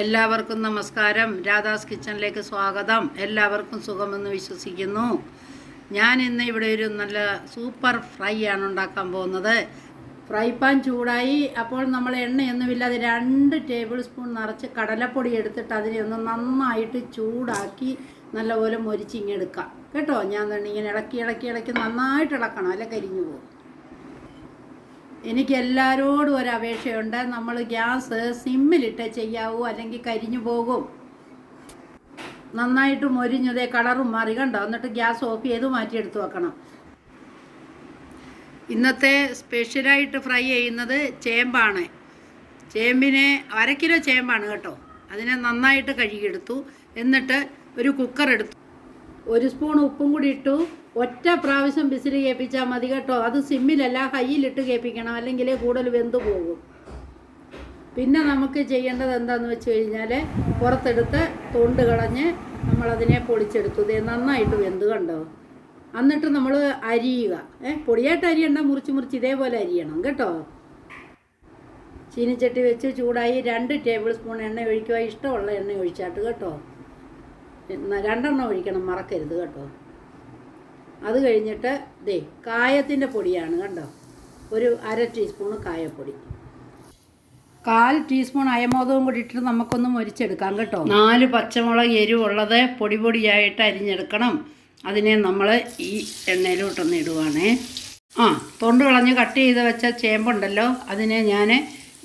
എല്ലാവർക്കും നമസ്കാരം. രാധാസ് കിച്ചണിലേക്ക് സ്വാഗതം. എല്ലാവർക്കും സുഖമെന്ന് വിശ്വസിക്കുന്നു. ഞാൻ ഇന്ന് ഇവിടെ ഒരു നല്ല സൂപ്പർ ഫ്രൈ ആണ് ഉണ്ടാക്കാൻ പോകുന്നത്. ഫ്രൈ പാൻ ചൂടായി. അപ്പോൾ നമ്മൾ എണ്ണയൊന്നുമില്ലാതെ 2 ടേബിൾ സ്പൂൺ നിറച്ച് കടലപ്പൊടി എടുത്തിട്ട് അതിനെ ഒന്ന് നന്നായിട്ട് ചൂടാക്കി നല്ലപോലെ മൊരിച്ചിങ്ങെടുക്കാം കേട്ടോ. ഞാൻ തന്നെ ഇങ്ങനെ ഇളക്കി നന്നായിട്ട് ഇളക്കണം, അല്ല കരിഞ്ഞു പോകും. എനിക്ക് എല്ലാവരോടും ഒരു അപേക്ഷയുണ്ട്, നമ്മൾ ഗ്യാസ് സിമ്മിലിട്ട് ചെയ്യാവൂ, അല്ലെങ്കിൽ കരിഞ്ഞു പോകും. നന്നായിട്ട് മൊരിഞ്ഞതേ കളറും മാറി കണ്ടോ. എന്നിട്ട് ഗ്യാസ് ഓഫ് ചെയ്ത് മാറ്റിയെടുത്ത് വെക്കണം. ഇന്നത്തെ സ്പെഷ്യലായിട്ട് ഫ്രൈ ചെയ്യുന്നത് ചേമ്പാണ്. ചേമ്പിനെ 1/2 കിലോ ചേമ്പാണ് കേട്ടോ. അതിനെ നന്നായിട്ട് കഴുകിയെടുത്തു. എന്നിട്ട് ഒരു കുക്കർ എടുത്തു. 1 സ്പൂൺ ഉപ്പും കൂടി ഇട്ടു. ഒറ്റ പ്രാവശ്യം വിസിൽ കേൾപ്പിച്ചാൽ മതി കേട്ടോ. അത് സിമ്മിലല്ല, ഹൈയിലിട്ട് കേൾപ്പിക്കണം, അല്ലെങ്കിൽ കൂടുതൽ വെന്ത് പോകും. പിന്നെ നമുക്ക് ചെയ്യേണ്ടത് എന്താണെന്ന് വെച്ച് കഴിഞ്ഞാൽ, പുറത്തെടുത്ത് തൊണ്ട് കളഞ്ഞ് നമ്മളതിനെ പൊളിച്ചെടുത്തു. ഇത് നന്നായിട്ട് വെന്ത് കണ്ടോ. എന്നിട്ട് നമ്മൾ അരിയുക. പൊടിയായിട്ട് അരിയണ്ട, മുറിച്ച് ഇതേപോലെ അരിയണം കേട്ടോ. ചീനിച്ചട്ടി വെച്ച് ചൂടായി 2 ടേബിൾ സ്പൂൺ എണ്ണ ഒഴിക്കുക. ഇഷ്ടമുള്ള എണ്ണ ഒഴിച്ചാട്ട് കേട്ടോ. 2 എണ്ണം ഒഴിക്കണം, മറക്കരുത് കേട്ടോ. അത് കഴിഞ്ഞിട്ട് കായത്തിൻ്റെ പൊടിയാണ് കണ്ടോ. ഒരു 1/2 ടീസ്പൂൺ കായപ്പൊടി, 1/4 ടീസ്പൂൺ അയമോദവും കൂടി ഇട്ടിട്ട് നമുക്കൊന്ന് മൊരിച്ചെടുക്കാം കേട്ടോ. 4 പച്ചമുളക് എരിവുള്ളത് പൊടിയായിട്ട് അരിഞ്ഞെടുക്കണം. അതിനെ നമ്മൾ ഈ എണ്ണയിലോട്ടൊന്ന് ഇടുവാണേ. തൊണ്ട് കളഞ്ഞ് കട്ട് ചെയ്ത് വെച്ച ചേമ്പുണ്ടല്ലോ, അതിനെ ഞാൻ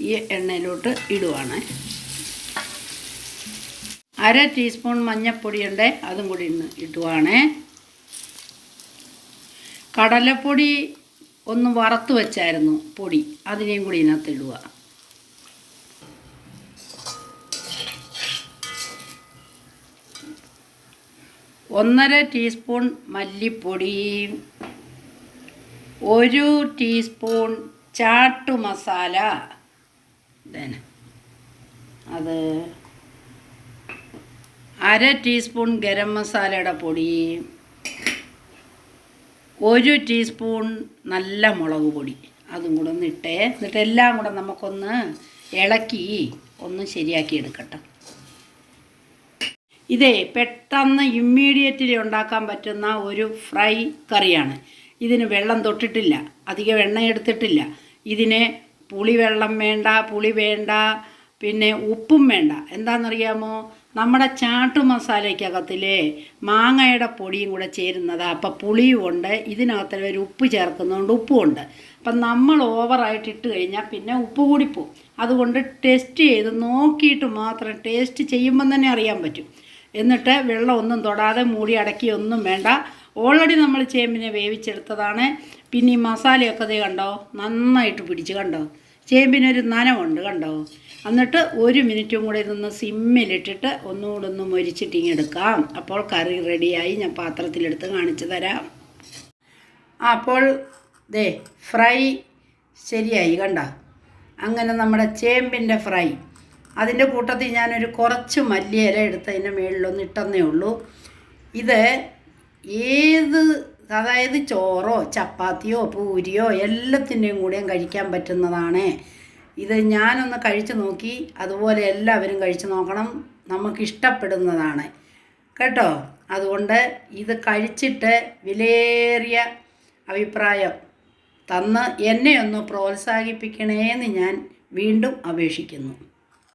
ഈ എണ്ണയിലോട്ട് ഇടുവാണ്. 1/2 ടീസ്പൂൺ മഞ്ഞൾപ്പൊടിയുണ്ട്, അതും കൂടി ഇന്ന് ഇടുവാണേ. കടലപ്പൊടി ഒന്ന് വറുത്ത് വെച്ചായിരുന്നു പൊടി, അതിനെയും കൂടി ഇതിനകത്ത് ഇടുക. ഒന്നര ടീസ്പൂൺ മല്ലിപ്പൊടി, 1 ടീസ്പൂൺ ചാട്ട് മസാല, അത് 1/2 ടീസ്പൂൺ ഗരം മസാലയുടെ പൊടി, 1 ടീസ്പൂൺ നല്ല മുളക് പൊടി, അതും കൂടെ ഒന്ന് ഇട്ടേ. എന്നിട്ട് എല്ലാം കൂടെ നമുക്കൊന്ന് ഇളക്കി ഒന്ന് ശരിയാക്കി എടുക്കട്ടെ. ഇതേ പെട്ടെന്ന് ഇമ്മീഡിയറ്റ്ലി ഉണ്ടാക്കാൻ പറ്റുന്ന ഒരു ഫ്രൈ കറിയാണ്. ഇതിന് വെള്ളം തൊട്ടിട്ടില്ല, അധികം എണ്ണ എടുത്തിട്ടില്ല. ഇതിന് പുളിവെള്ളം വേണ്ട, പുളി വേണ്ട, പിന്നെ ഉപ്പും വേണ്ട. എന്താണെന്നറിയാമോ, നമ്മുടെ ചാട്ട് മസാലയ്ക്കകത്തിലെ മാങ്ങയുടെ പൊടിയും കൂടെ ചേരുന്നതാണ്. അപ്പം പുളിയും ഉണ്ട്, ഇതിനകത്ത് ഒരു ഉപ്പ് ചേർക്കുന്നതുകൊണ്ട് ഉപ്പുമുണ്ട്. അപ്പം നമ്മൾ ഓവറായിട്ട് ഇട്ട് കഴിഞ്ഞാൽ പിന്നെ ഉപ്പ് കൂടിപ്പോവും. അതുകൊണ്ട് ടെസ്റ്റ് ചെയ്ത് നോക്കിയിട്ട് മാത്രം, ടേസ്റ്റ് ചെയ്യുമ്പം തന്നെ അറിയാൻ പറ്റും. എന്നിട്ട് വെള്ളം ഒന്നും തൊടാതെ മൂടി അടക്കിയൊന്നും വേണ്ട. ഓൾറെഡി നമ്മൾ ചേമ്പിനെ വേവിച്ചെടുത്തതാണ്. പിന്നെ ഈ മസാലയൊക്കെ കണ്ടോ നന്നായിട്ട് പിടിച്ച് കണ്ടോ. ചേമ്പിനൊരു നനവുണ്ട് കണ്ടോ. എന്നിട്ട് 1 മിനിറ്റും കൂടെ ഇതൊന്ന് സിമ്മിലിട്ടിട്ട് ഒന്നുകൂടെ ഒന്ന് മൊരിച്ചിട്ടിങ്ങെടുക്കാം. അപ്പോൾ കറി റെഡിയായി. ഞാൻ പാത്രത്തിലെടുത്ത് കാണിച്ചു തരാം. അപ്പോൾ ഫ്രൈ ശരിയായി കണ്ടോ. അങ്ങനെ നമ്മുടെ ചേമ്പിൻ്റെ ഫ്രൈ. അതിൻ്റെ കൂട്ടത്തിൽ ഞാനൊരു കുറച്ച് മല്ലിയില എടുത്ത് അതിൻ്റെ മുകളിലൊന്ന് ഇട്ടെന്നേ ഉള്ളൂ. ഇത് അതായത് ചോറോ ചപ്പാത്തിയോ പൂരിയോ എല്ലാത്തിൻ്റെയും കൂടെയും കഴിക്കാൻ പറ്റുന്നതാണ്. ഇത് ഞാനൊന്ന് കഴിച്ച് നോക്കി, അതുപോലെ എല്ലാവരും കഴിച്ച് നോക്കണം. നമുക്കിഷ്ടപ്പെടുന്നതാണ് കേട്ടോ. അതുകൊണ്ട് ഇത് കഴിച്ചിട്ട് വിലയേറിയ അഭിപ്രായം തന്ന് എന്നെ ഒന്ന് പ്രോത്സാഹിപ്പിക്കണേന്ന് ഞാൻ വീണ്ടും അപേക്ഷിക്കുന്നു.